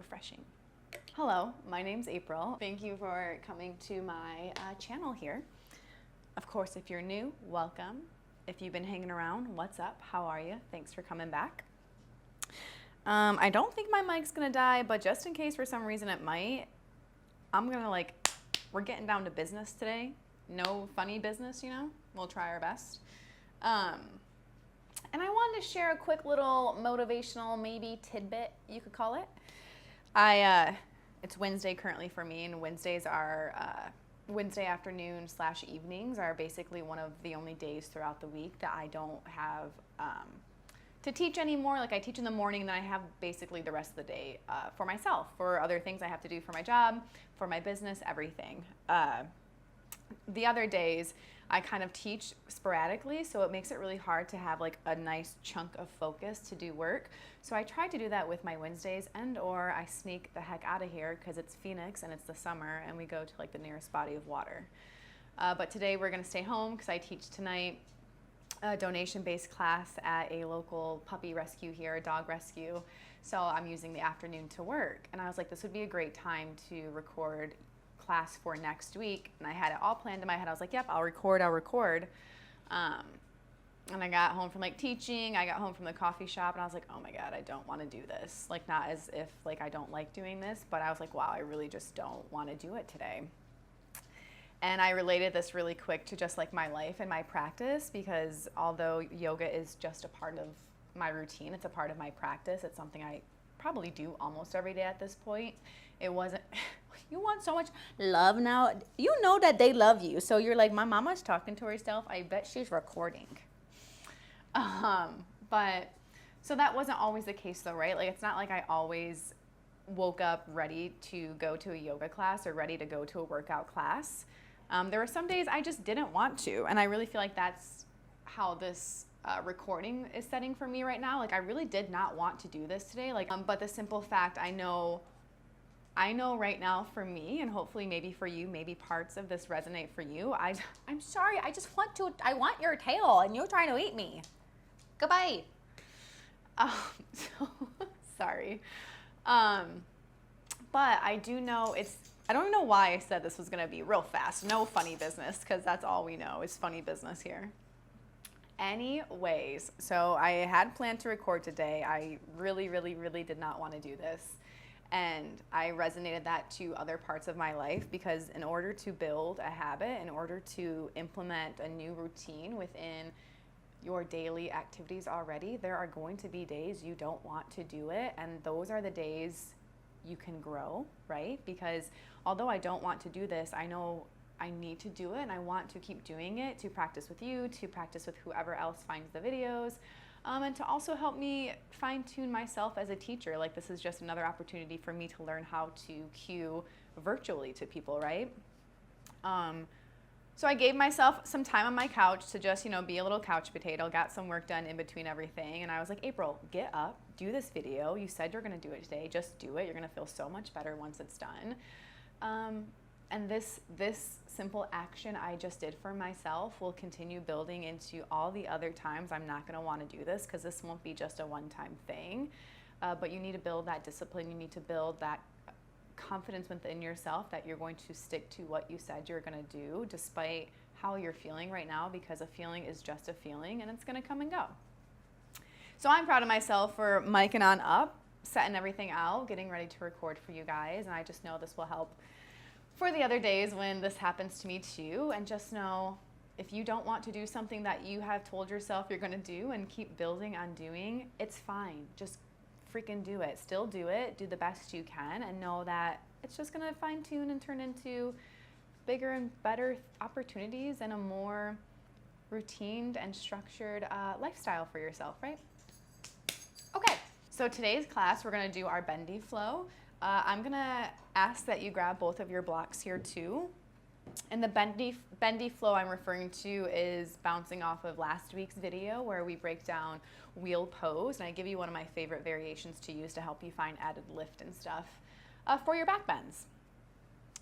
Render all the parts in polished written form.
refreshing. Hello, my name's April. Thank you for coming to my channel here. Of course, if you're new, welcome. If you've been hanging around, what's up? How are you? Thanks for coming back. I don't think my mic's gonna die, but just in case for some reason it might, I'm gonna we're getting down to business today. No funny business, you know? We'll try our best. And I wanted to share a quick little motivational, maybe tidbit, you could call it. It's Wednesday currently for me, and Wednesdays are, Wednesday afternoon / evenings are basically one of the only days throughout the week that I don't have to teach anymore. Like I teach in the morning, and then I have basically the rest of the day for myself, for other things I have to do for my job, for my business, everything. The other days I kind of teach sporadically, so it makes it really hard to have like a nice chunk of focus to do work. So I try to do that with my Wednesdays, and or I sneak the heck out of here because it's Phoenix and it's the summer and we go to like the nearest body of water. But today we're gonna stay home because I teach tonight a donation-based class at a local puppy rescue here, a dog rescue. So I'm using the afternoon to work. And I was like, this would be a great time to record class for next week, and I had it all planned in my head. I was like, yep, I'll record. And I got home from like teaching, I got home from the coffee shop, and I was like, oh my God, I don't want to do this. Like, not as if like I don't like doing this, but I was like, wow, I really just don't want to do it today. And I related this really quick to just like my life and my practice, because although yoga is just a part of my routine, it's a part of my practice, it's something I probably do almost every day at this point. It wasn't, you want so much love now. You know that they love you. So you're like, my mama's talking to herself. I bet she's recording. But so that wasn't always the case though, right? Like, it's not like I always woke up ready to go to a yoga class or ready to go to a workout class. There were some days I just didn't want to. And I really feel like that's how this recording is setting for me right now. Like, I really did not want to do this today. Like, but the simple fact, I know right now for me, and hopefully maybe for you, maybe parts of this resonate for you. I'm sorry, I want your tail and you're trying to eat me. Goodbye. So sorry. But I do know I don't know why I said this was gonna be real fast. No funny business, because that's all we know is funny business here. Anyways, so I had planned to record today. I really, really, really did not want to do this. And I resonated that to other parts of my life, because in order to build a habit, in order to implement a new routine within your daily activities already, there are going to be days you don't want to do it. And those are the days you can grow, right? Because although I don't want to do this, I know I need to do it, and I want to keep doing it to practice with you, to practice with whoever else finds the videos, and to also help me fine-tune myself as a teacher. Like, this is just another opportunity for me to learn how to cue virtually to people, right? So I gave myself some time on my couch to just, be a little couch potato, got some work done in between everything, and I was like, April, get up, do this video. You said you're gonna do it today, just do it. You're gonna feel so much better once it's done. And this simple action I just did for myself will continue building into all the other times I'm not going to want to do this, because this won't be just a one-time thing. But you need to build that discipline. You need to build that confidence within yourself that you're going to stick to what you said you're going to do, despite how you're feeling right now, because a feeling is just a feeling and it's going to come and go. So I'm proud of myself for miking on up, setting everything out, getting ready to record for you guys. And I just know this will help for the other days when this happens to me too. And just know, if you don't want to do something that you have told yourself you're gonna do and keep building on doing, it's fine. Just freaking do it. Still do it. Do the best you can, and know that it's just gonna fine tune and turn into bigger and better opportunities and a more routined and structured lifestyle for yourself, right? Okay, so today's class, we're gonna do our bendy flow. I'm gonna ask that you grab both of your blocks here too. And the bendy flow I'm referring to is bouncing off of last week's video, where we break down wheel pose, and I give you one of my favorite variations to use to help you find added lift and stuff for your back bends.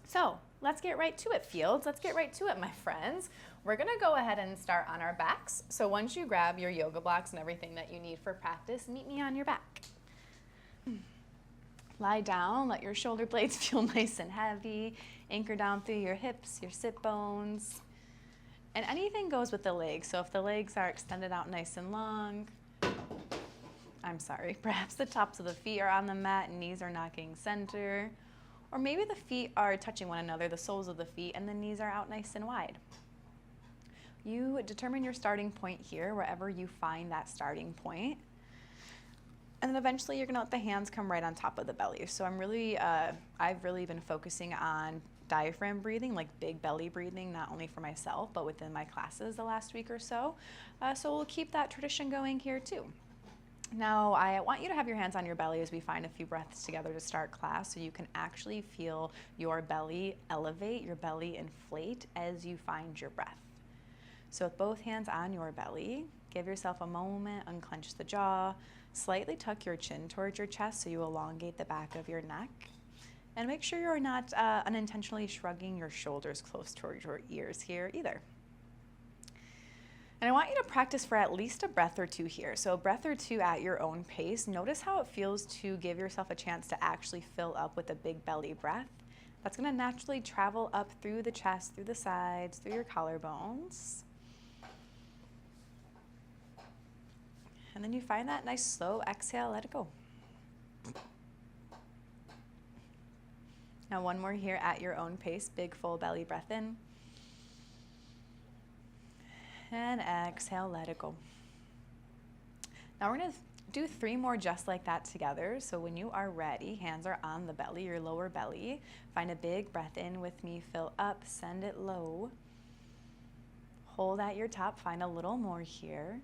So let's get right to it, Fields. Let's get right to it, my friends. We're gonna go ahead and start on our backs. So once you grab your yoga blocks and everything that you need for practice, meet me on your back. Lie down, let your shoulder blades feel nice and heavy. Anchor down through your hips, your sit bones. And anything goes with the legs. So if the legs are extended out nice and long, perhaps the tops of the feet are on the mat and knees are knocking center. Or maybe the feet are touching one another, the soles of the feet, and the knees are out nice and wide. You determine your starting point here, wherever you find that starting point. And then eventually you're gonna let the hands come right on top of the belly. So I've really been focusing on diaphragm breathing, like big belly breathing, not only for myself, but within my classes the last week or so. So we'll keep that tradition going here too. Now, I want you to have your hands on your belly as we find a few breaths together to start class so you can actually feel your belly elevate, your belly inflate as you find your breath. So with both hands on your belly, give yourself a moment, unclench the jaw, slightly tuck your chin towards your chest so you elongate the back of your neck. And make sure you're not unintentionally shrugging your shoulders close towards your ears here either. And I want you to practice for at least a breath or two here. So a breath or two at your own pace. Notice how it feels to give yourself a chance to actually fill up with a big belly breath. That's gonna naturally travel up through the chest, through the sides, through your collarbones. And then you find that nice slow exhale, let it go. Now one more here at your own pace, big full belly breath in. And exhale, let it go. Now we're gonna do 3 more just like that together. So when you are ready, hands are on the belly, your lower belly. Find a big breath in with me, fill up, send it low. Hold at your top, find a little more here.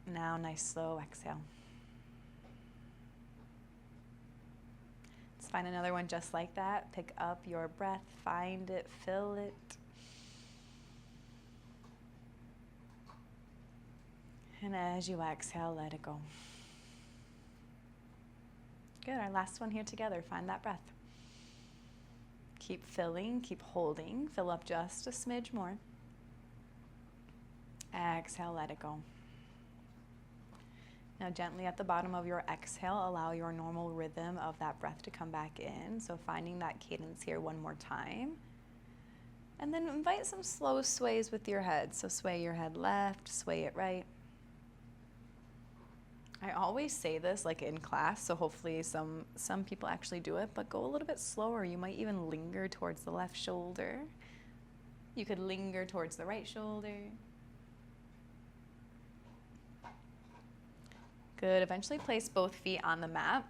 Now nice slow exhale. Let's find another one just like that. Pick up your breath, find it, fill it. And as you exhale, let it go. Good, our last one here together, find that breath. Keep filling, keep holding, fill up just a smidge more. Exhale, let it go. Now gently at the bottom of your exhale, allow your normal rhythm of that breath to come back in. So finding that cadence here one more time. And then invite some slow sways with your head. So sway your head left, sway it right. I always say this like in class, so hopefully some people actually do it, but go a little bit slower. You might even linger towards the left shoulder. You could linger towards the right shoulder. Good, eventually place both feet on the mat.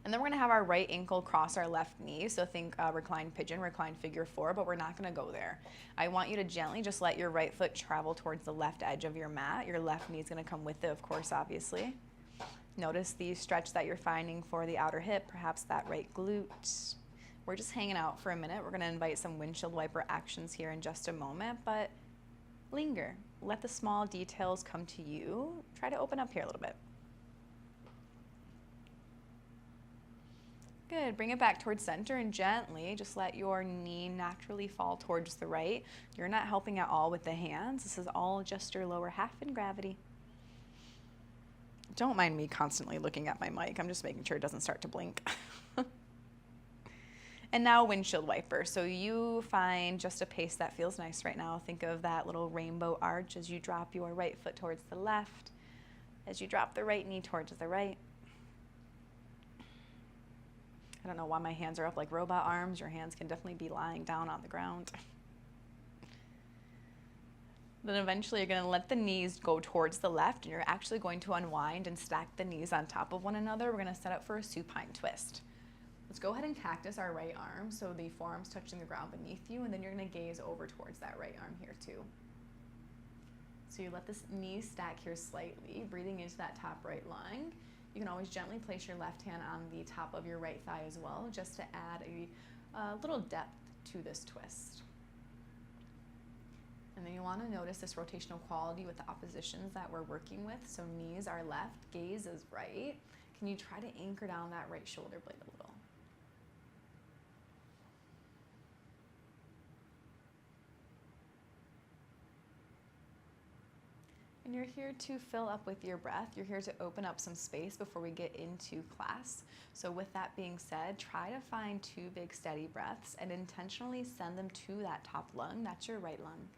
And then we're gonna have our right ankle cross our left knee. So think reclined pigeon, reclined figure 4, but we're not gonna go there. I want you to gently just let your right foot travel towards the left edge of your mat. Your left knee is gonna come with it, of course, obviously. Notice the stretch that you're finding for the outer hip, perhaps that right glute. We're just hanging out for a minute. We're gonna invite some windshield wiper actions here in just a moment, but linger. Let the small details come to you. Try to open up here a little bit. Good, bring it back towards center and gently just let your knee naturally fall towards the right. You're not helping at all with the hands. This is all just your lower half in gravity. Don't mind me constantly looking at my mic. I'm just making sure it doesn't start to blink. And now windshield wiper. So you find just a pace that feels nice right now. Think of that little rainbow arch as you drop your right foot towards the left, as you drop the right knee towards the right. I don't know why my hands are up like robot arms. Your hands can definitely be lying down on the ground. Then eventually you're gonna let the knees go towards the left and you're actually going to unwind and stack the knees on top of one another. We're gonna set up for a supine twist. Let's go ahead and cactus our right arm so the forearm's touching the ground beneath you, and then you're gonna gaze over towards that right arm here too. So you let the knees stack here slightly, breathing into that top right lung. You can always gently place your left hand on the top of your right thigh as well, just to add a little depth to this twist. And then you want to notice this rotational quality with the oppositions that we're working with. So knees are left, gaze is right. Can you try to anchor down that right shoulder blade a little? And you're here to fill up with your breath. You're here to open up some space before we get into class. So with that being said, try to find 2 big steady breaths and intentionally send them to that top lung. That's your right lung.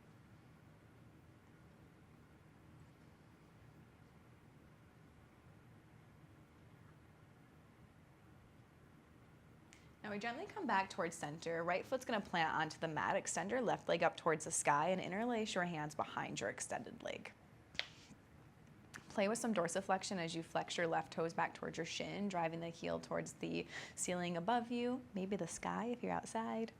Now we gently come back towards center. Right foot's gonna plant onto the mat. Extend your left leg up towards the sky and interlace your hands behind your extended leg. Play with some dorsiflexion as you flex your left toes back towards your shin, driving the heel towards the ceiling above you, maybe the sky if you're outside.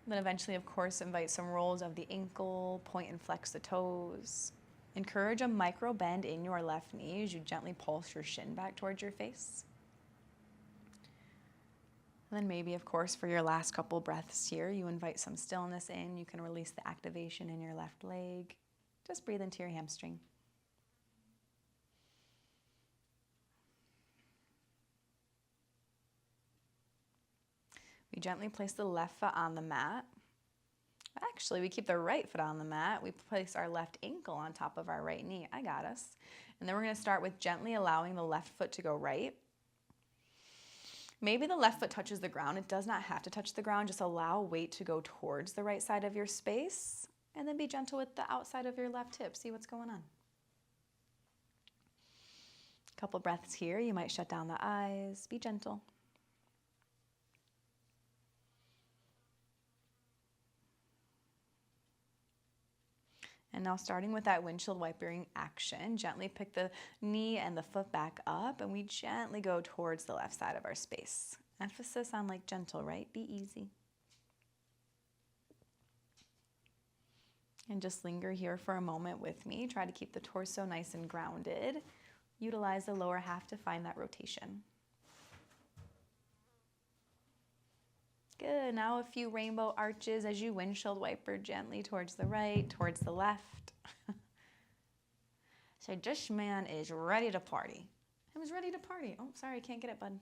And then eventually, of course, invite some rolls of the ankle, point and flex the toes. Encourage a micro bend in your left knee as you gently pulse your shin back towards your face. And then maybe, of course, for your last couple breaths here, you invite some stillness in. You can release the activation in your left leg. Just breathe into your hamstring. We gently place the left foot on the mat. Actually, we keep the right foot on the mat. We place our left ankle on top of our right knee. I got us. And then we're going to start with gently allowing the left foot to go right. Maybe the left foot touches the ground. It does not have to touch the ground. Just allow weight to go towards the right side of your space. And then be gentle with the outside of your left hip. See what's going on. A couple breaths here. You might shut down the eyes. Be gentle. And now starting with that windshield wipering action, gently pick the knee and the foot back up, and we gently go towards the left side of our space. Emphasis on like gentle, right? Be easy. And just linger here for a moment with me. Try to keep the torso nice and grounded. Utilize the lower half to find that rotation. Good, now a few rainbow arches as you windshield wiper gently towards the right, towards the left. So this man is ready to party. I was ready to party. Oh, sorry, I can't get it, bud.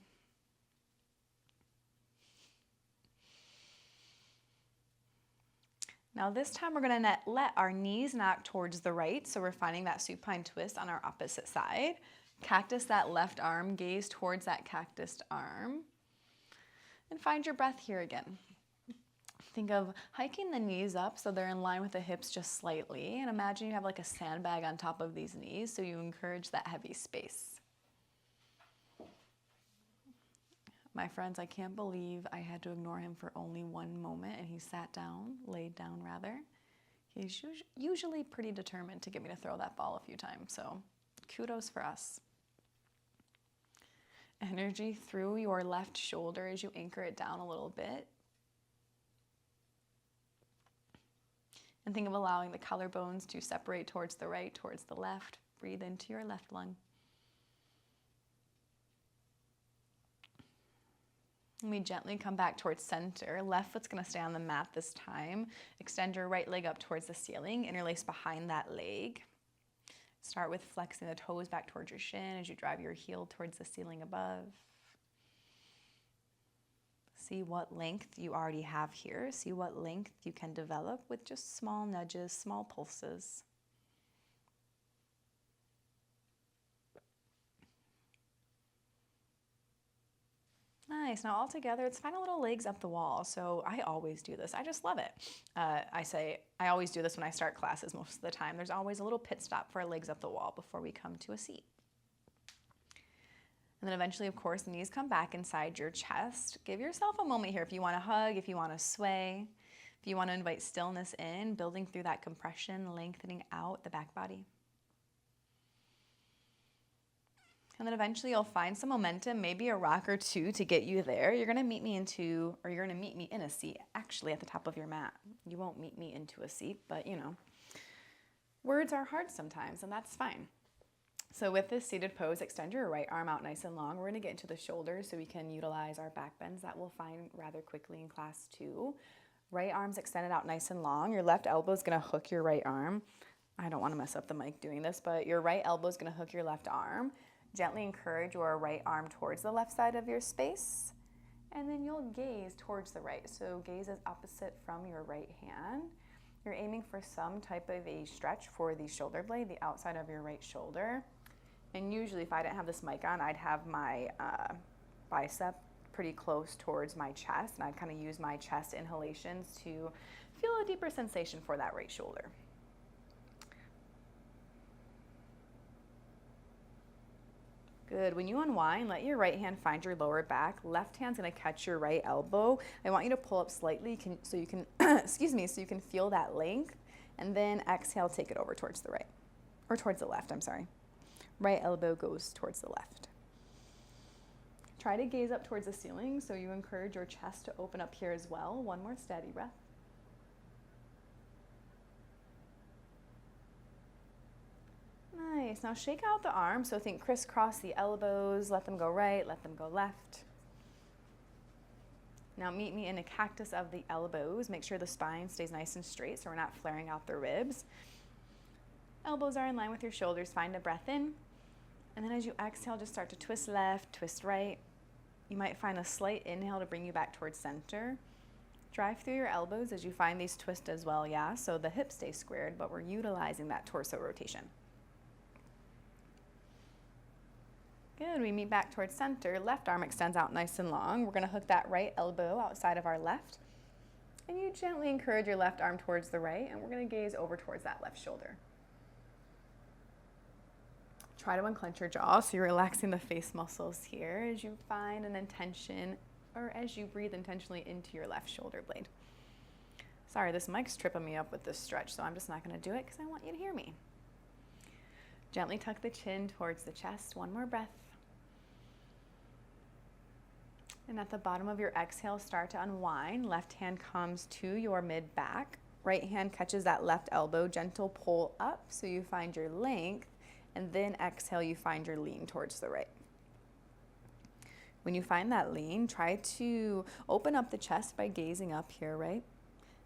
Now this time we're gonna let our knees knock towards the right, so we're finding that supine twist on our opposite side. Cactus that left arm, gaze towards that cactused arm. And find your breath here again. Think of hiking the knees up so they're in line with the hips just slightly. And imagine you have like a sandbag on top of these knees, so you encourage that heavy space. My friends, I can't believe I had to ignore him for only one moment, and he sat down, laid down rather. He's usually pretty determined to get me to throw that ball a few times, so kudos for us. Energy through your left shoulder as you anchor it down a little bit. And think of allowing the collarbones to separate towards the right, towards the left. Breathe into your left lung. And we gently come back towards center. Left foot's gonna stay on the mat this time. Extend your right leg up towards the ceiling. Interlace behind that leg. Start with flexing the toes back towards your shin as you drive your heel towards the ceiling above. See what length you already have here. See what length you can develop with just small nudges, small pulses. Nice. Now all together, it's find a little legs up the wall. So I always do this. I just love it. I always do this when I start classes most of the time. There's always a little pit stop for legs up the wall before we come to a seat. And then eventually, of course, the knees come back inside your chest. Give yourself a moment here if you want to hug, if you want to sway, if you want to invite stillness in, building through that compression, lengthening out the back body. And then eventually you'll find some momentum, maybe a rock or two to get you there. You're gonna meet me in a seat, actually at the top of your mat. You won't meet me into a seat, but you know, words are hard sometimes, and that's fine. So with this seated pose, extend your right arm out nice and long. We're gonna get into the shoulders so we can utilize our back bends that we'll find rather quickly in class too. Right arm's extended out nice and long. Your left elbow is gonna hook your right arm. I don't wanna mess up the mic doing this, but your right elbow is gonna hook your left arm. Gently encourage your right arm towards the left side of your space, and then you'll gaze towards the right. So gaze is opposite from your right hand. You're aiming for some type of a stretch for the shoulder blade, the outside of your right shoulder. And usually if I didn't have this mic on, I'd have my bicep pretty close towards my chest, and I'd kind of use my chest inhalations to feel a deeper sensation for that right shoulder. Good. When you unwind, let your right hand find your lower back. Left hand's going to catch your right elbow. I want you to pull up slightly so you can, excuse me, so you can feel that length. And then exhale, take it over towards the right, or towards the left, I'm sorry. Right elbow goes towards the left. Try to gaze up towards the ceiling so you encourage your chest to open up here as well. One more steady breath. Nice. Now shake out the arms. So think crisscross the elbows. Let them go right, let them go left. Now meet me in a cactus of the elbows. Make sure the spine stays nice and straight so we're not flaring out the ribs. Elbows are in line with your shoulders. Find a breath in. And then as you exhale, just start to twist left, twist right. You might find a slight inhale to bring you back towards center. Drive through your elbows as you find these twists as well, yeah? So the hips stay squared, but we're utilizing that torso rotation. Good, we meet back towards center. Left arm extends out nice and long. We're gonna hook that right elbow outside of our left. And you gently encourage your left arm towards the right, and we're gonna gaze over towards that left shoulder. Try to unclench your jaw, so you're relaxing the face muscles here as you find an intention, or as you breathe intentionally into your left shoulder blade. Sorry, this mic's tripping me up with this stretch, so I'm just not gonna do it because I want you to hear me. Gently tuck the chin towards the chest. One more breath. And at the bottom of your exhale, start to unwind. Left hand comes to your mid-back. Right hand catches that left elbow. Gentle pull up so you find your length. And then exhale, you find your lean towards the right. When you find that lean, try to open up the chest by gazing up here, right? And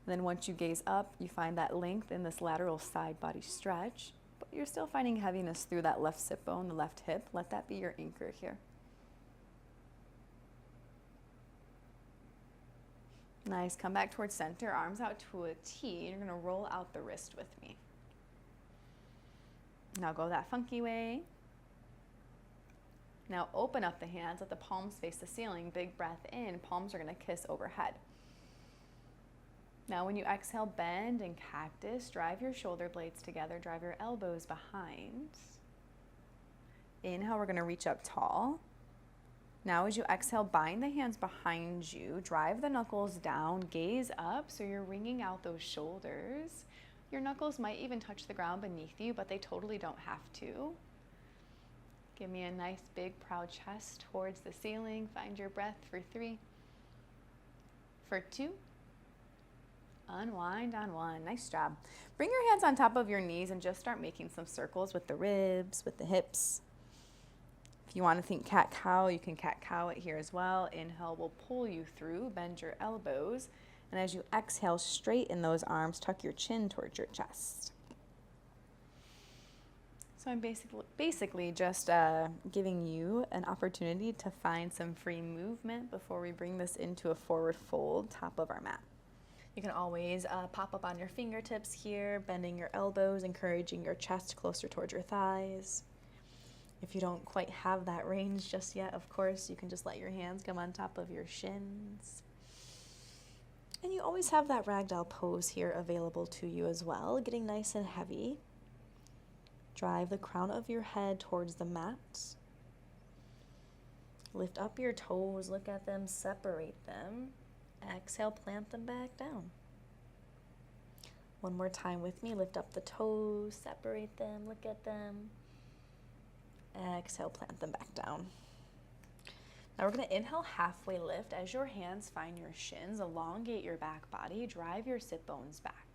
then once you gaze up, you find that length in this lateral side body stretch. But you're still finding heaviness through that left sit bone, the left hip. Let that be your anchor here. Nice, come back towards center, arms out to a T. You're gonna roll out the wrist with me. Now go that funky way. Now open up the hands, let the palms face the ceiling. Big breath in, palms are gonna kiss overhead. Now when you exhale, bend and cactus. Drive your shoulder blades together, drive your elbows behind. Inhale, we're gonna reach up tall. Now as you exhale, bind the hands behind you, drive the knuckles down, gaze up so you're wringing out those shoulders. Your knuckles might even touch the ground beneath you, but they totally don't have to. Give me a nice big proud chest towards the ceiling. Find your breath for 3, for 2, unwind on 1. Nice job. Bring your hands on top of your knees and just start making some circles with the ribs, with the hips. If you want to think cat-cow, you can cat-cow it here as well. Inhale will pull you through, bend your elbows. And as you exhale, straighten those arms, tuck your chin towards your chest. So I'm basically just giving you an opportunity to find some free movement before we bring this into a forward fold, top of our mat. You can always pop up on your fingertips here, bending your elbows, encouraging your chest closer towards your thighs. If you don't quite have that range just yet, of course, you can just let your hands come on top of your shins. And you always have that ragdoll pose here available to you as well, getting nice and heavy. Drive the crown of your head towards the mat. Lift up your toes, look at them, separate them. Exhale, plant them back down. One more time with me, lift up the toes, separate them, look at them. Exhale, plant them back down. Now we're gonna inhale, halfway lift. As your hands find your shins, elongate your back body, drive your sit bones back.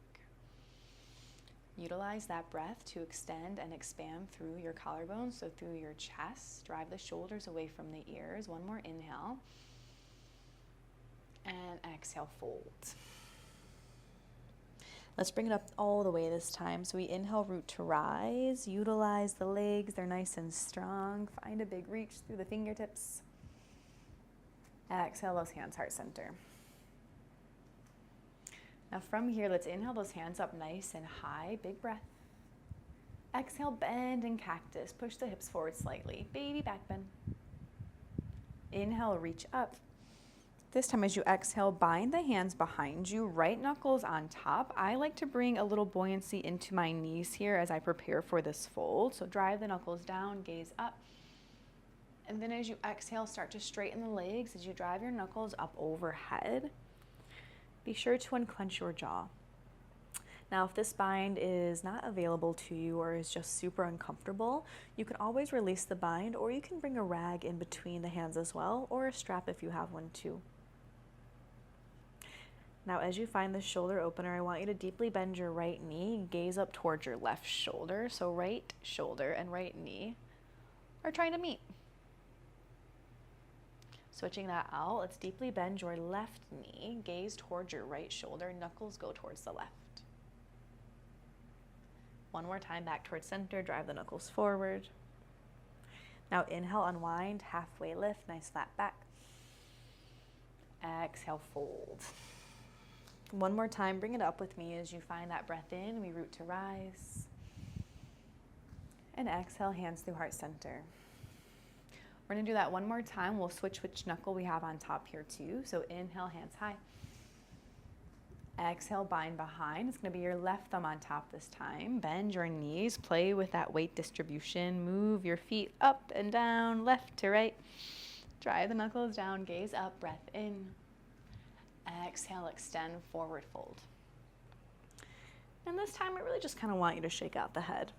Utilize that breath to extend and expand through your collarbones, so through your chest. Drive the shoulders away from the ears. One more inhale. And exhale, fold. Let's bring it up all the way this time. So we inhale, root to rise. Utilize the legs, they're nice and strong. Find a big reach through the fingertips. Exhale, those hands heart center. Now from here, let's inhale those hands up nice and high, big breath. Exhale, bend and cactus. Push the hips forward slightly, baby back bend. Inhale, reach up. This time as you exhale, bind the hands behind you, right knuckles on top. I like to bring a little buoyancy into my knees here as I prepare for this fold. So drive the knuckles down, gaze up. And then as you exhale, start to straighten the legs as you drive your knuckles up overhead. Be sure to unclench your jaw. Now, if this bind is not available to you or is just super uncomfortable, you can always release the bind, or you can bring a rag in between the hands as well, or a strap if you have one too. Now, as you find the shoulder opener, I want you to deeply bend your right knee, gaze up towards your left shoulder. So right shoulder and right knee are trying to meet. Switching that out, let's deeply bend your left knee, gaze towards your right shoulder, knuckles go towards the left. One more time, back towards center, drive the knuckles forward. Now inhale, unwind, halfway lift, nice flat back. Exhale, fold. One more time, bring it up with me as you find that breath in, we root to rise. And exhale, hands through heart center. We're gonna do that one more time. We'll switch which knuckle we have on top here too. So inhale, hands high. Exhale, bind behind. It's gonna be your left thumb on top this time. Bend your knees, play with that weight distribution. Move your feet up and down, left to right. Drive the knuckles down, gaze up, breath in. Exhale, extend, forward fold. And this time I really just kind of want you to shake out the head.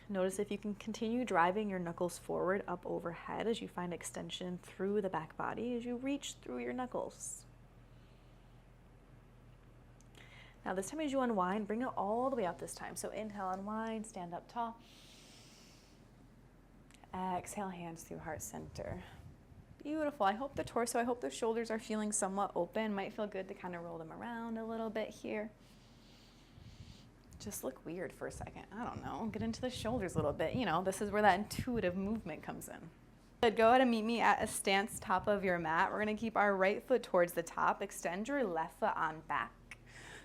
Notice if you can continue driving your knuckles forward up overhead as you find extension through the back body as you reach through your knuckles. Now this time as you unwind, bring it all the way up this time. So inhale, unwind, stand up tall. Exhale, hands through heart center. Beautiful. I hope the torso, I hope the shoulders are feeling somewhat open. Might feel good to kind of roll them around a little bit here. Just look weird for a second. I don't know. Get into the shoulders a little bit. You know, this is where that intuitive movement comes in. Good. Go ahead and meet me at a stance top of your mat. We're going to keep our right foot towards the top. Extend your left foot on back.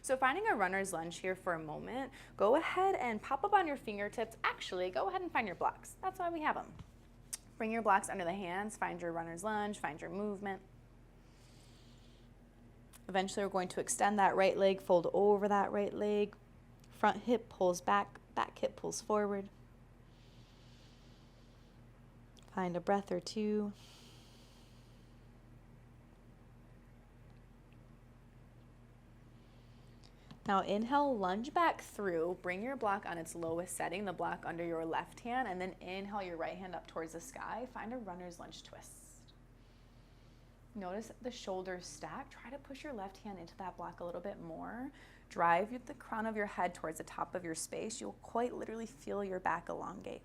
So finding a runner's lunge here for a moment, go ahead and pop up on your fingertips. Actually, go ahead and find your blocks. That's why we have them. Bring your blocks under the hands, find your runner's lunge, find your movement. Eventually, we're going to extend that right leg, fold over that right leg. Front hip pulls back, back hip pulls forward. Find a breath or two. Now inhale, lunge back through, bring your block on its lowest setting, the block under your left hand, and then inhale your right hand up towards the sky. Find a runner's lunge twist. Notice the shoulders stack. Try to push your left hand into that block a little bit more. Drive the crown of your head towards the top of your space. You'll quite literally feel your back elongate.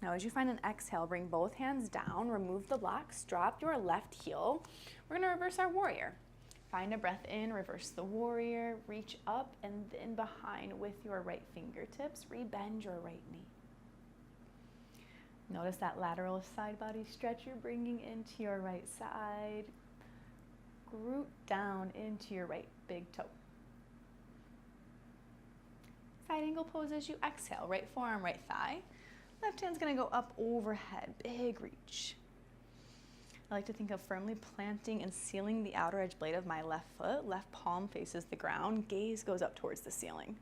Now as you find an exhale, bring both hands down, remove the blocks, drop your left heel. We're gonna reverse our warrior. Find a breath in, reverse the warrior, reach up and then behind with your right fingertips, rebend your right knee. Notice that lateral side body stretch you're bringing into your right side. Root down into your right big toe. Side angle pose as you exhale, right forearm, right thigh. Left hand's gonna go up overhead, big reach. I like to think of firmly planting and sealing the outer edge blade of my left foot. Left palm faces the ground, gaze goes up towards the ceiling.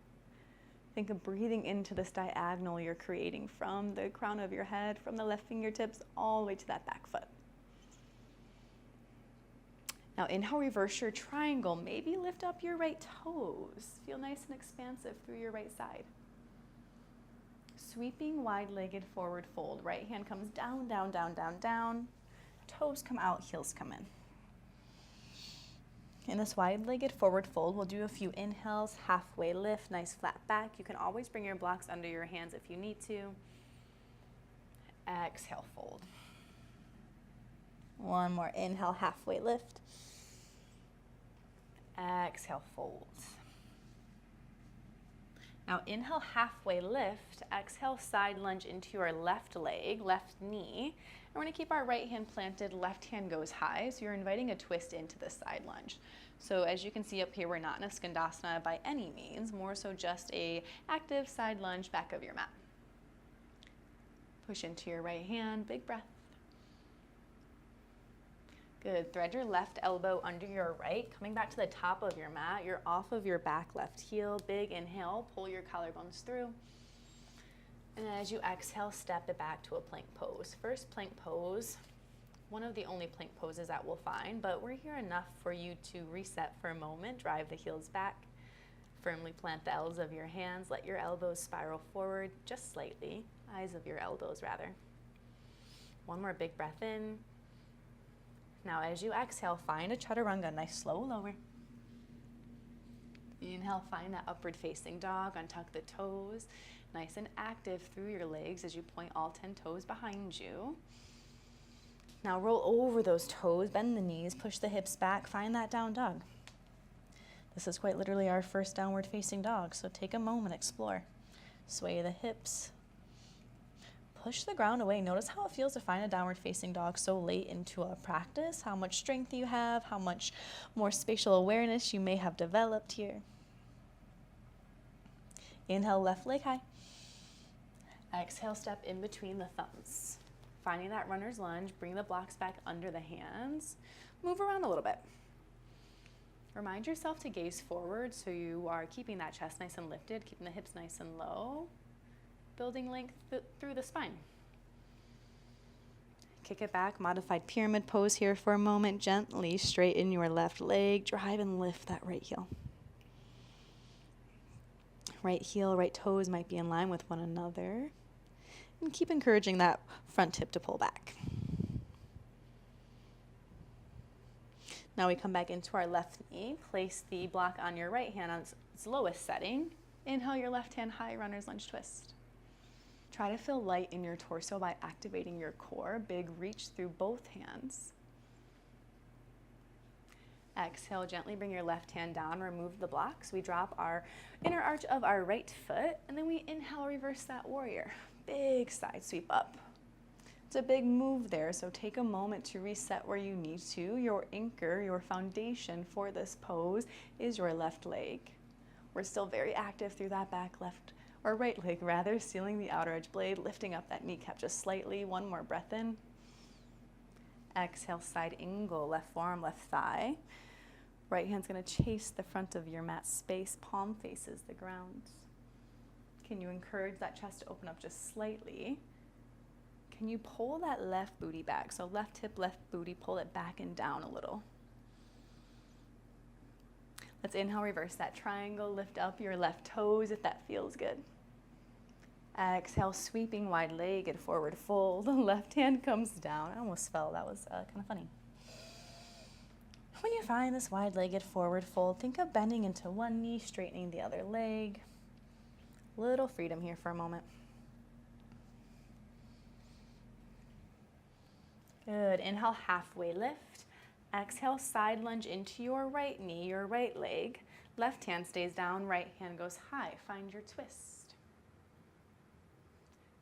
Think of breathing into this diagonal you're creating from the crown of your head, from the left fingertips, all the way to that back foot. Now inhale, reverse your triangle. Maybe lift up your right toes. Feel nice and expansive through your right side. Sweeping wide-legged forward fold. Right hand comes down, down, down, down, down. Toes come out, heels come in. In this wide-legged forward fold, we'll do a few inhales, halfway lift, nice flat back. You can always bring your blocks under your hands if you need to. Exhale, fold. One more inhale, halfway lift. Exhale, fold. Now inhale, halfway lift. Exhale, side lunge into your left leg, left knee. And we're gonna keep our right hand planted, left hand goes high. So you're inviting a twist into the side lunge. So as you can see up here, we're not in a skandasana by any means, more so just a active side lunge back of your mat. Push into your right hand, big breath. Good, thread your left elbow under your right, coming back to the top of your mat. You're off of your back left heel, big inhale, pull your collarbones through. And as you exhale, step it back to a plank pose. First plank pose, one of the only plank poses that we'll find, but we're here enough for you to reset for a moment, drive the heels back, firmly plant the L's of your hands, let your elbows spiral forward just slightly, eyes of your elbows rather. One more big breath in. Now as you exhale, find a chaturanga, nice slow lower. Inhale, find that upward facing dog, untuck the toes, nice and active through your legs as you point all 10 toes behind you. Now roll over those toes, bend the knees, push the hips back, find that down dog. This is quite literally our first downward facing dog, so take a moment, explore. Sway the hips. Push the ground away. Notice how it feels to find a downward facing dog so late into a practice, how much strength you have, how much more spatial awareness you may have developed here. Inhale, left leg high. Exhale, step in between the thumbs. Finding that runner's lunge, bring the blocks back under the hands. Move around a little bit. Remind yourself to gaze forward so you are keeping that chest nice and lifted, keeping the hips nice and low. Building length through the spine. Kick it back, modified pyramid pose here for a moment. Gently straighten your left leg, drive and lift that right heel. Right heel, right toes might be in line with one another. And keep encouraging that front hip to pull back. Now we come back into our left knee. Place the block on your right hand on its lowest setting. Inhale your left hand high, runner's lunge twist. Try to feel light in your torso by activating your core. Big reach through both hands. Exhale, gently bring your left hand down, remove the blocks. We drop our inner arch of our right foot, and then we inhale, reverse that warrior. Big side sweep up. It's a big move there, so take a moment to reset where you need to. Your anchor, your foundation for this pose is your left leg. We're still very active through that back left or right leg rather, sealing the outer edge blade, lifting up that kneecap just slightly. One more breath in. Exhale, side angle, left forearm, left thigh. Right hand's gonna chase the front of your mat space, palm faces the ground. Can you encourage that chest to open up just slightly? Can you pull that left booty back? So left hip, left booty, pull it back and down a little. Let's inhale, reverse that triangle, lift up your left toes if that feels good. Exhale, sweeping wide-legged forward fold. Left hand comes down. I almost fell, that was kind of funny. When you find this wide-legged forward fold, think of bending into one knee, straightening the other leg. Little freedom here for a moment. Good, inhale, halfway lift. Exhale, side lunge into your right knee, your right leg. Left hand stays down, right hand goes high. Find your twist.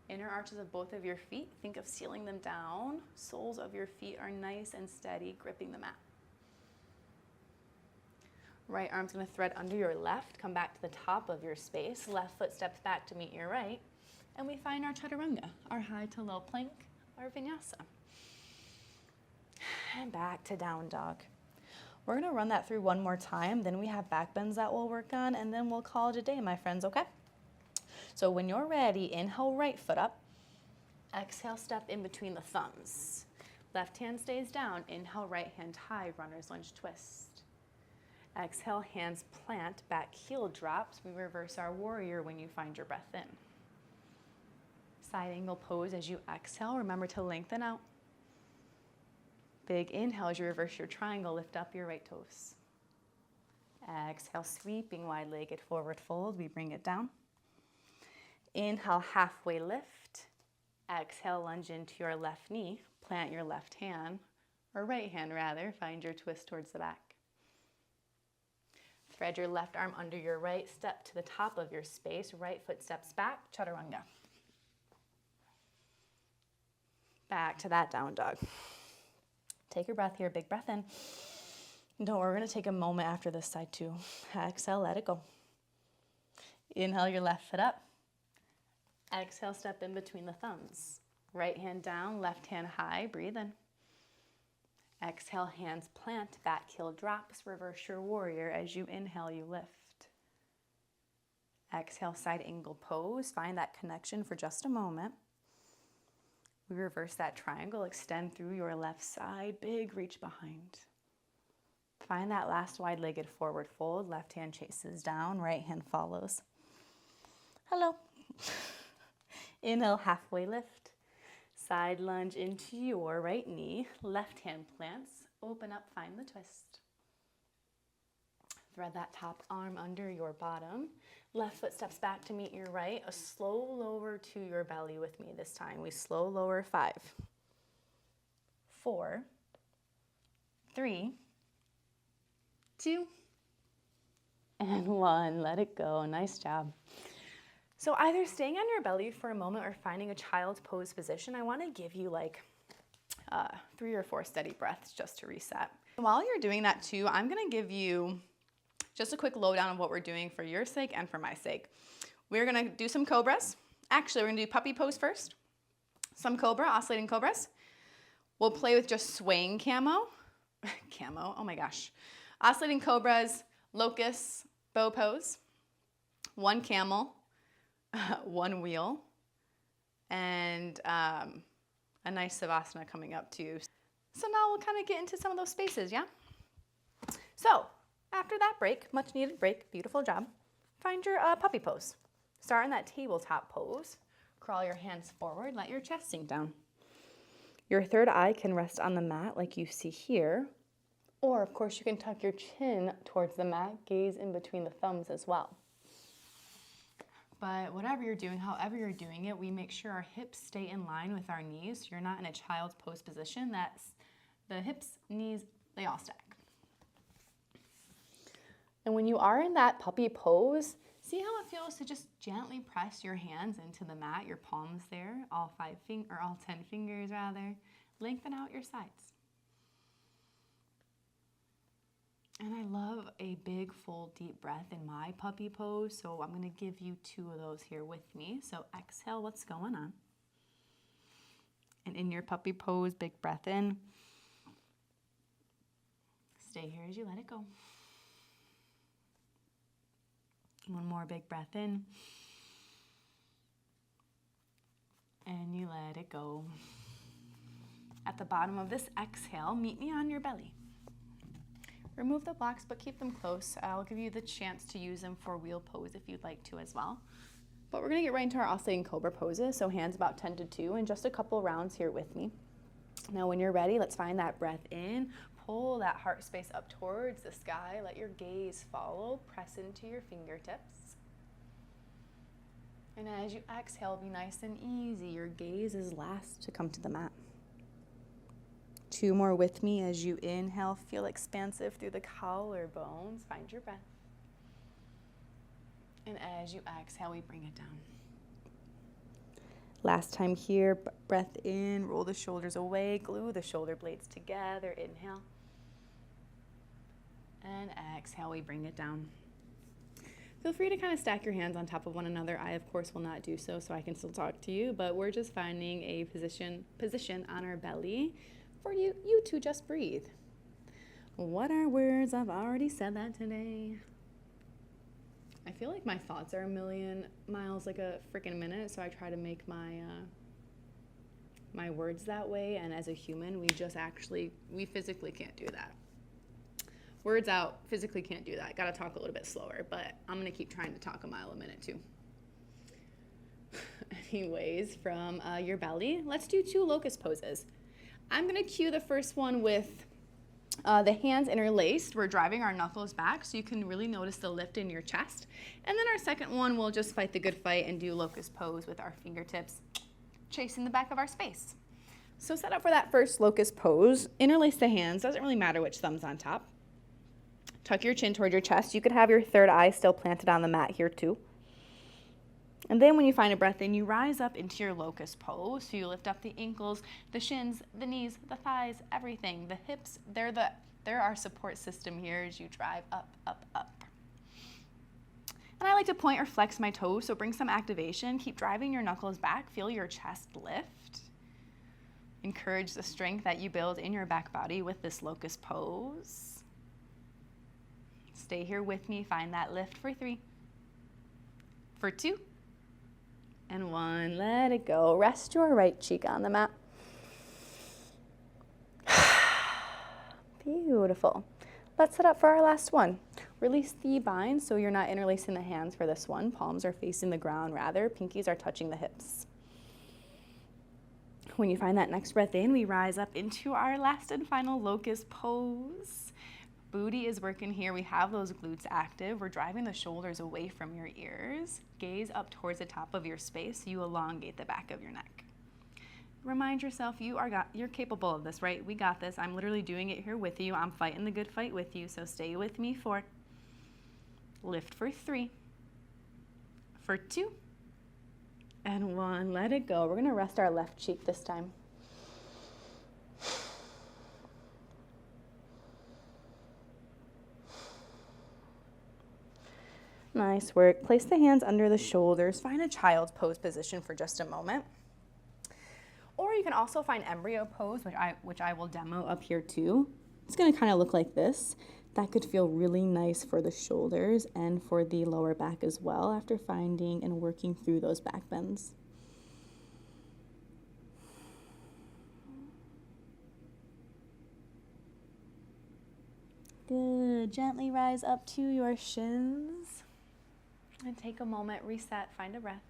Inner arches of both of your feet, think of sealing them down. Soles of your feet are nice and steady, gripping the mat. Right arm's gonna thread under your left, come back to the top of your space. Left foot steps back to meet your right. And we find our chaturanga, our high to low plank, our vinyasa. And back to down dog. We're gonna run that through one more time, then we have back bends that we'll work on, and then we'll call it a day, my friends, okay? So when you're ready, inhale, right foot up. Exhale, step in between the thumbs. Left hand stays down, inhale, right hand high, runner's lunge twist. Exhale, hands plant, back heel drops. We reverse our warrior when you find your breath in. Side angle pose as you exhale, remember to lengthen out. Big inhale as you reverse your triangle, lift up your right toes. Exhale, sweeping wide-legged forward fold, we bring it down. Inhale, halfway lift. Exhale, lunge into your left knee, plant your left hand, or right hand rather, find your twist towards the back. Thread your left arm under your right, step to the top of your space, right foot steps back, chaturanga. Back to that down dog. Take your breath here, big breath in. Don't worry, we're gonna take a moment after this side too. Exhale, let it go. Inhale your left foot up. Exhale, step in between the thumbs. Right hand down, left hand high, breathe in. Exhale, hands plant, back heel drops, reverse your warrior. As you inhale, you lift. Exhale, side angle pose. Find that connection for just a moment. We reverse that triangle, extend through your left side, big reach behind. Find that last wide-legged forward fold. Left hand chases down, right hand follows. Hello. Inhale, halfway lift. Side lunge into your right knee. Left hand plants. Open up, find the twist. Thread that top arm under your bottom. Left foot steps back to meet your right. A slow lower to your belly with me this time. We slow lower 5, 4, 3, 2, and 1. Let it go. Nice job. So either staying on your belly for a moment or finding a child's pose position. I want to give you like 3 or 4 steady breaths just to reset. While you're doing that too, I'm going to give you just a quick lowdown of what we're doing for your sake and for my sake. We're gonna do some cobras. Actually, we're gonna do puppy pose first. Some cobra, oscillating cobras. We'll play with just swaying camo. Camo, oh my gosh. Oscillating cobras, locusts, bow pose. 1 camel, 1 wheel, and a nice savasana coming up too. So now we'll kind of get into some of those spaces, yeah? So, after that break, much needed break, beautiful job, find your puppy pose. Start in that tabletop pose. Crawl your hands forward, let your chest sink down. Your third eye can rest on the mat like you see here, or of course you can tuck your chin towards the mat, gaze in between the thumbs as well. But whatever you're doing, however you're doing it, we make sure our hips stay in line with our knees. So you're not in a child's pose position. That's the hips, knees, they all stack. And when you are in that puppy pose, see how it feels to just gently press your hands into the mat, your palms there, all 10 fingers rather. Lengthen out your sides. And I love a big, full, deep breath in my puppy pose, so I'm gonna give you 2 of those here with me. So exhale, what's going on? And in your puppy pose, big breath in. Stay here as you let it go. 1 more big breath in. And you let it go. At the bottom of this exhale, meet me on your belly. Remove the blocks, but keep them close. I'll give you the chance to use them for wheel pose if you'd like to as well. But we're gonna get right into our oscillating cobra poses. So hands about 10 to 2 and just a couple rounds here with me. Now when you're ready, let's find that breath in. Pull that heart space up towards the sky. Let your gaze follow. Press into your fingertips. And as you exhale, be nice and easy. Your gaze is last to come to the mat. 2 more with me as you inhale. Feel expansive through the collarbones. Find your breath. And as you exhale, we bring it down. Last time here, breath in, roll the shoulders away, glue the shoulder blades together. Inhale. And exhale, we bring it down. Feel free to kind of stack your hands on top of one another. I, of course, will not do so I can still talk to you, but we're just finding a position on our belly for you to just breathe. What are words? I've already said that today. I feel like my thoughts are a million miles like a freaking minute, so I try to make my words that way, and as a human, we physically can't do that. Words out, physically can't do that. Gotta talk a little bit slower, but I'm gonna keep trying to talk a mile a minute too. Anyways, from your belly, let's do 2 locust poses. I'm gonna cue the first one with the hands interlaced. We're driving our knuckles back so you can really notice the lift in your chest. And then our second one, we'll just fight the good fight and do locust pose with our fingertips chasing the back of our space. So set up for that first locust pose. Interlace the hands, doesn't really matter which thumb's on top. Tuck your chin toward your chest. You could have your third eye still planted on the mat here too. And then when you find a breath in, you rise up into your locust pose. So you lift up the ankles, the shins, the knees, the thighs, everything. The hips, they're our support system here as you drive up, up, up. And I like to point or flex my toes, so bring some activation. Keep driving your knuckles back. Feel your chest lift. Encourage the strength that you build in your back body with this locust pose. Stay here with me. Find that lift for 3, for 2, and 1. Let it go. Rest your right cheek on the mat. Beautiful. Let's set up for our last one. Release the bind so you're not interlacing the hands for this one. Palms are facing the ground rather. Pinkies are touching the hips. When you find that next breath in, we rise up into our last and final locust pose. Booty is working here. We have those glutes active. We're driving the shoulders away from your ears. Gaze up towards the top of your space. You elongate the back of your neck. Remind yourself you're capable of this, right? We got this. I'm literally doing it here with you. I'm fighting the good fight with you, so stay with me. 4, lift for 3, for 2, and 1. Let it go. We're going to rest our left cheek this time. Nice work. Place the hands under the shoulders. Find a child's pose position for just a moment. Or you can also find embryo pose, which I will demo up here too. It's going to kind of look like this. That could feel really nice for the shoulders and for the lower back as well after finding and working through those back bends. Good. Gently rise up to your shins. And take a moment, reset, find a breath.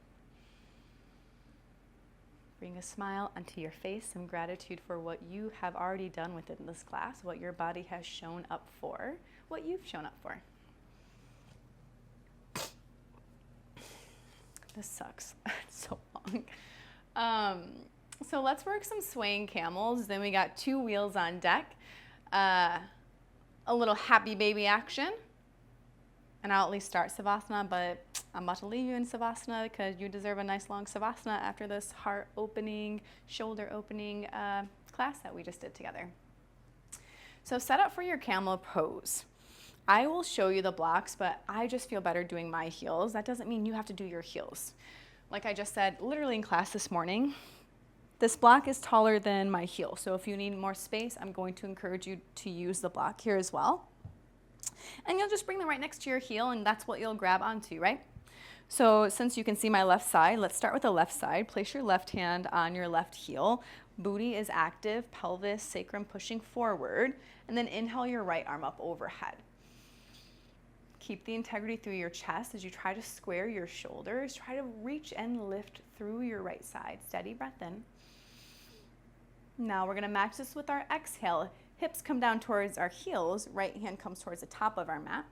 Bring a smile onto your face, some gratitude for what you have already done within this class, what your body has shown up for, what you've shown up for. This sucks. It's so long. So let's work some swaying camels. Then we got 2 wheels on deck. A little happy baby action. And I'll at least start Savasana, but I'm about to leave you in Savasana because you deserve a nice long Savasana after this heart opening, shoulder opening class that we just did together. So set up for your camel pose. I will show you the blocks, but I just feel better doing my heels. That doesn't mean you have to do your heels. Like I just said, literally in class this morning, this block is taller than my heel. So if you need more space, I'm going to encourage you to use the block here as well. And you'll just bring them right next to your heel, and that's what you'll grab onto, right? So since you can see my left side, let's start with the left side. Place your left hand on your left heel. Booty is active, pelvis, sacrum pushing forward, and then inhale your right arm up overhead. Keep the integrity through your chest as you try to square your shoulders. Try to reach and lift through your right side. Steady breath in. Now we're going to match this with our exhale. Hips come down towards our heels, right hand comes towards the top of our mat.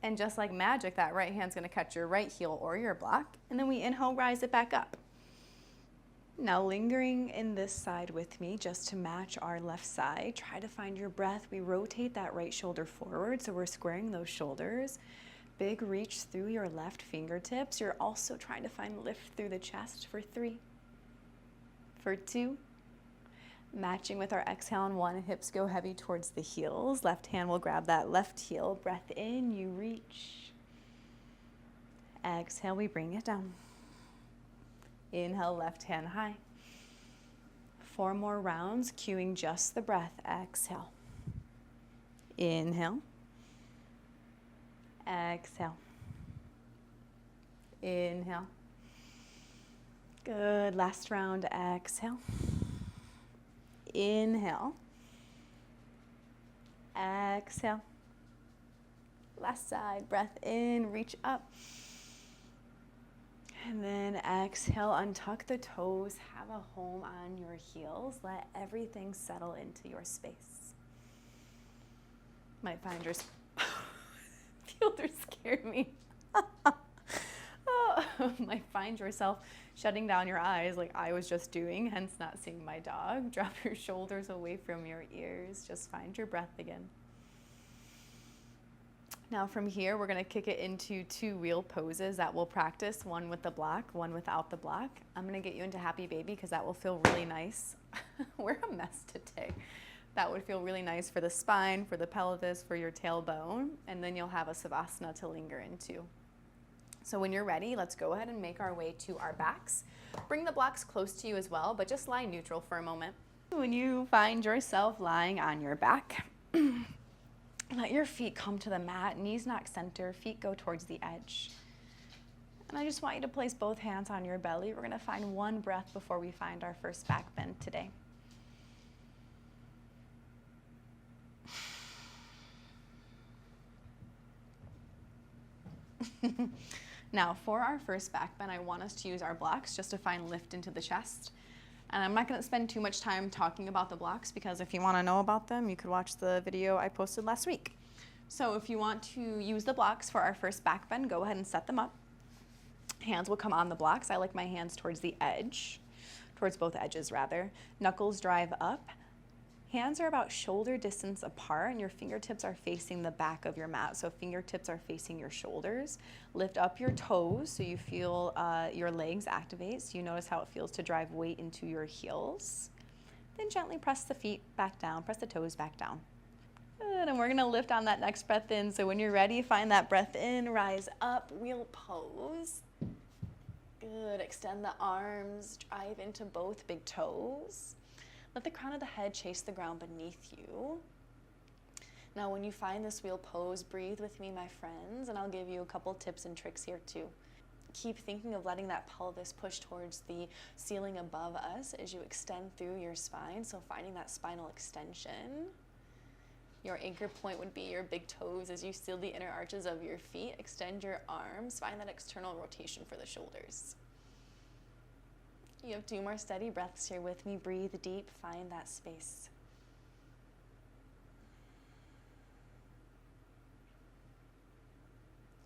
And just like magic, that right hand's gonna catch your right heel or your block. And then we inhale, rise it back up. Now lingering in this side with me just to match our left side. Try to find your breath. We rotate that right shoulder forward, so we're squaring those shoulders. Big reach through your left fingertips. You're also trying to find lift through the chest for 3, for 2, matching with our exhale on 1, hips go heavy towards the heels. Left hand will grab that left heel. Breath in, you reach. Exhale, we bring it down. Inhale, left hand high. 4 more rounds, cueing just the breath. Exhale. Inhale. Exhale. Inhale. Good. Last round. Exhale. Inhale. Exhale. Last side. Breath in. Reach up. And then exhale, untuck the toes, have a home on your heels. Let everything settle into your space. Might find your fielder scared me. Might find yourself shutting down your eyes like I was just doing, hence not seeing my dog. Drop your shoulders away from your ears. Just find your breath again. Now from here, we're gonna kick it into 2 wheel poses that we'll practice, one with the block, one without the block. I'm gonna get you into happy baby because that will feel really nice. We're a mess today. That would feel really nice for the spine, for the pelvis, for your tailbone, and then you'll have a savasana to linger into. So when you're ready, let's go ahead and make our way to our backs. Bring the blocks close to you as well, but just lie neutral for a moment. When you find yourself lying on your back, let your feet come to the mat, knees knock center, feet go towards the edge. And I just want you to place both hands on your belly. We're gonna find one breath before we find our first back bend today. Now for our first back bend, I want us to use our blocks just to find lift into the chest. And I'm not gonna spend too much time talking about the blocks because if you wanna know about them, you could watch the video I posted last week. So if you want to use the blocks for our first back bend, go ahead and set them up. Hands will come on the blocks. I like my hands towards the edge, towards both edges rather. Knuckles drive up. Hands are about shoulder distance apart and your fingertips are facing the back of your mat. So fingertips are facing your shoulders. Lift up your toes so you feel your legs activate. So you notice how it feels to drive weight into your heels. Then gently press the feet back down, press the toes back down. Good, and we're gonna lift on that next breath in. So when you're ready, find that breath in, rise up, wheel pose. Good, extend the arms, drive into both big toes. Let the crown of the head chase the ground beneath you. Now when you find this wheel pose, breathe with me, my friends, and I'll give you a couple tips and tricks here too. Keep thinking of letting that pelvis push towards the ceiling above us as you extend through your spine, so finding that spinal extension. Your anchor point would be your big toes as you seal the inner arches of your feet. Extend your arms, find that external rotation for the shoulders. You have 2 more steady breaths here with me. Breathe deep, find that space.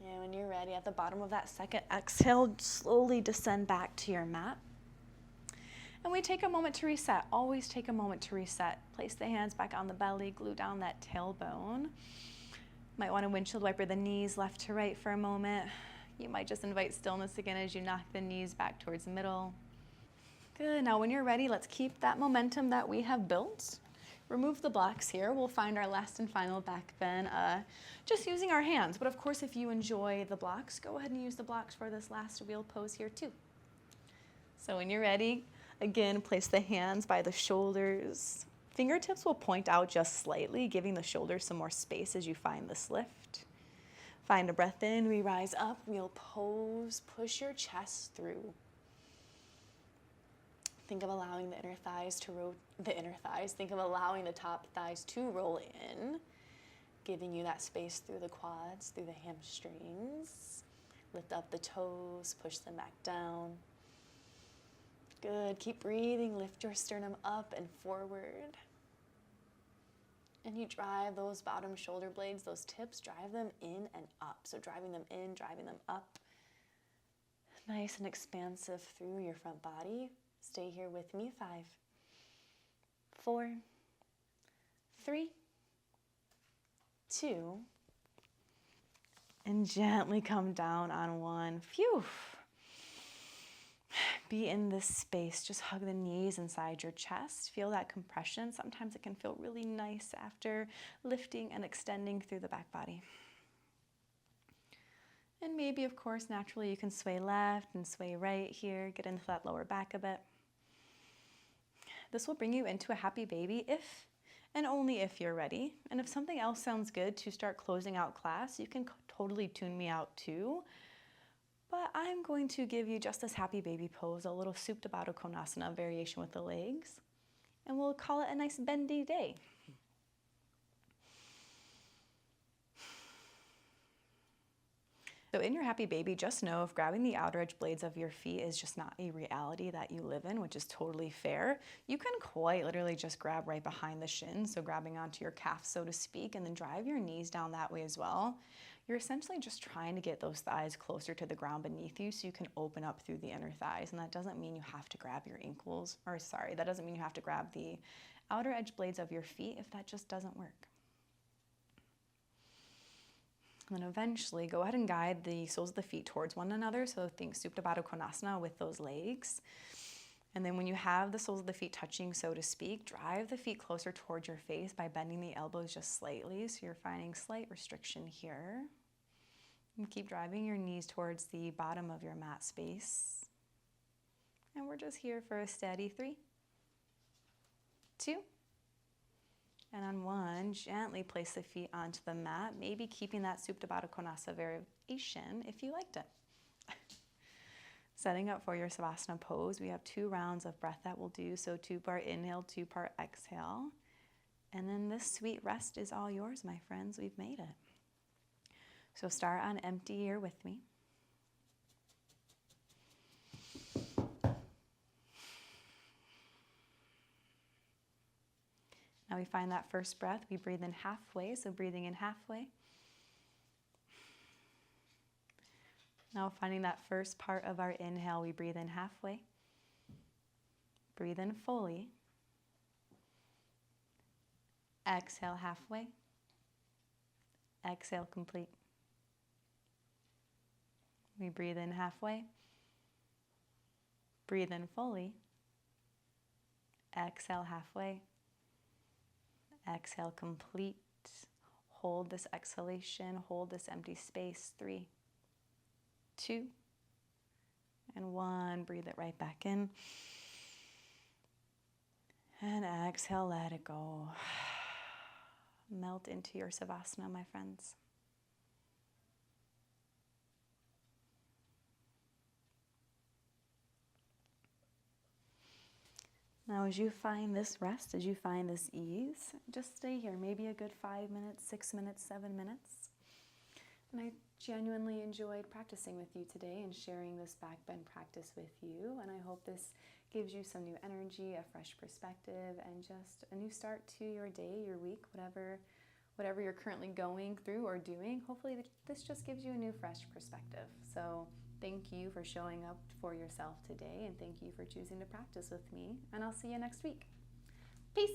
And when you're ready, at the bottom of that second exhale, slowly descend back to your mat. And we take a moment to reset. Always take a moment to reset. Place the hands back on the belly, glue down that tailbone. Might want to windshield wiper the knees left to right for a moment. You might just invite stillness again as you knock the knees back towards the middle. Good, now when you're ready, let's keep that momentum that we have built. Remove the blocks here. We'll find our last and final back bend just using our hands. But of course, if you enjoy the blocks, go ahead and use the blocks for this last wheel pose here too. So when you're ready, again, place the hands by the shoulders. Fingertips will point out just slightly, giving the shoulders some more space as you find this lift. Find a breath in, we rise up, wheel pose, push your chest through. Think of allowing the inner thighs to think of allowing the top thighs to roll in, giving you that space through the quads, through the hamstrings. Lift up the toes, push them back down. Good, keep breathing, lift your sternum up and forward. And you drive those bottom shoulder blades, those tips, drive them in and up. So driving them in, driving them up. Nice and expansive through your front body. Stay here with me. 5, 4, 3, 2, and gently come down on 1. Phew. Be in this space. Just hug the knees inside your chest. Feel that compression. Sometimes it can feel really nice after lifting and extending through the back body. And maybe, of course, naturally you can sway left and sway right here. Get into that lower back a bit. This will bring you into a happy baby if and only if you're ready. And if something else sounds good to start closing out class, you can totally tune me out too. But I'm going to give you just this happy baby pose, a little Supta Baddha Konasana variation with the legs. And we'll call it a nice bendy day. So in your happy baby, just know if grabbing the outer edge blades of your feet is just not a reality that you live in, which is totally fair, you can quite literally just grab right behind the shins, so grabbing onto your calf, so to speak, and then drive your knees down that way as well. You're essentially just trying to get those thighs closer to the ground beneath you so you can open up through the inner thighs. And that doesn't mean you have to grab your ankles, that doesn't mean you have to grab the outer edge blades of your feet if that just doesn't work. And then eventually go ahead and guide the soles of the feet towards one another. So think Supta Baddha Konasana with those legs. And then when you have the soles of the feet touching, so to speak, drive the feet closer towards your face by bending the elbows just slightly. So you're finding slight restriction here. And keep driving your knees towards the bottom of your mat space. And we're just here for a steady 3, 2, and on 1, gently place the feet onto the mat, maybe keeping that Supta Baddha Konasana variation if you liked it. Setting up for your Savasana pose, we have 2 rounds of breath that we'll do. So 2-part inhale, 2-part exhale. And then this sweet rest is all yours, my friends. We've made it. So start on empty ear with me. Now we find that first breath, we breathe in halfway, so breathing in halfway. Now finding that first part of our inhale, we breathe in halfway. Breathe in fully. Exhale halfway. Exhale complete. We breathe in halfway. Breathe in fully. Exhale halfway. Exhale complete. Hold this exhalation, hold this empty space. 3, 2, and 1. Breathe it right back in. And exhale, let it go. Melt into your Savasana, my friends. Now, as you find this rest, as you find this ease, just stay here. Maybe a good 5 minutes, 6 minutes, 7 minutes. And I genuinely enjoyed practicing with you today and sharing this backbend practice with you. And I hope this gives you some new energy, a fresh perspective, and just a new start to your day, your week, whatever you're currently going through or doing. Hopefully this just gives you a new, fresh perspective. So thank you for showing up for yourself today, and thank you for choosing to practice with me. And I'll see you next week. Peace.